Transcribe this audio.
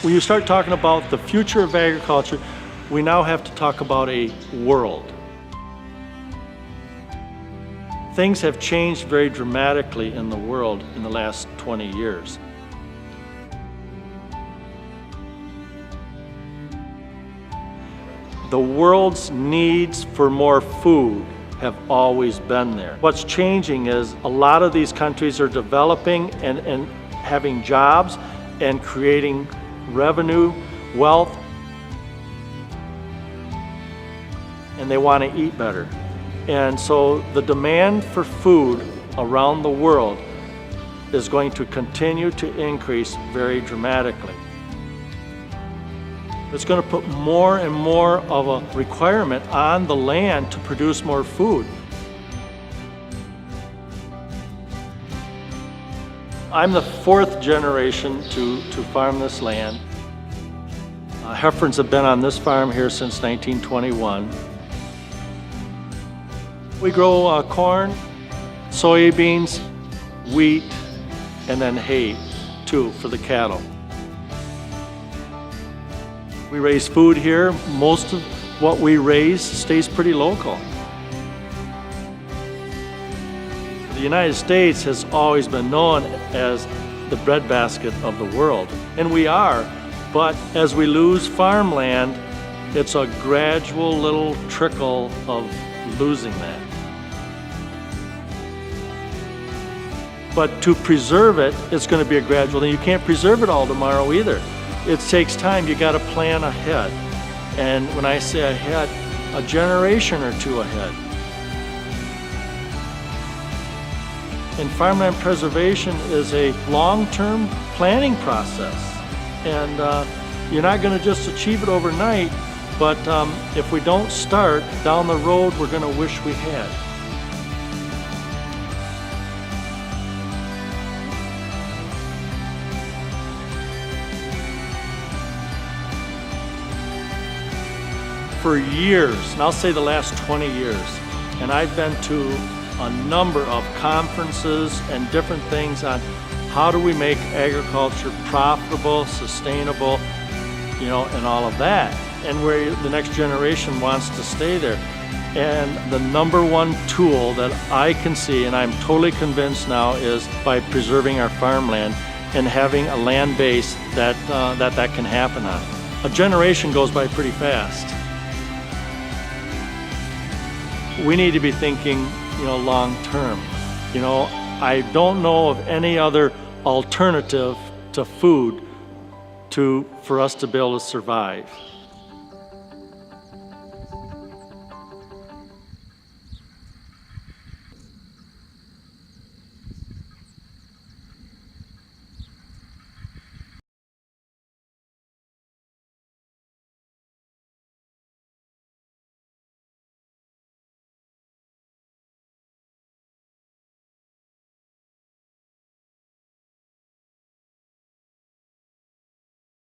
When you start talking about the future of agriculture, we now have to talk about a world. Things have changed very dramatically in the world in the last 20 years. The world's needs for more food have always been there. What's changing is a lot of these countries are developing and having jobs and creating revenue, wealth, and they want to eat better. And so the demand for food around the world is going to continue to increase very dramatically. It's going to put more and more of a requirement on the land to produce more food. I'm the fourth generation to farm this land. Heffrans have been on this farm here since 1921. We grow corn, soybeans, wheat, and then hay too for the cattle. We raise food here. Most of what we raise stays pretty local. The United States has always been known as the breadbasket of the world, and we are, but as we lose farmland, it's a gradual little trickle of losing that. But to preserve it, it's going to be a gradual thing. You can't preserve it all tomorrow either. It takes time. You got to plan ahead. And when I say ahead, a generation or two ahead. And farmland preservation is a long-term planning process. And you're not going to just achieve it overnight, but if we don't start, down the road, we're going to wish we had. For years, and I'll say the last 20 years, and I've been to a number of conferences and different things on how do we make agriculture profitable, sustainable, and all of that, and where the next generation wants to stay there. And the number one tool that I can see, and I'm totally convinced now, is by preserving our farmland and having a land base that can happen on. A generation goes by pretty fast. We need to be thinking, long term. I don't know of any other alternative to food for us to be able to survive.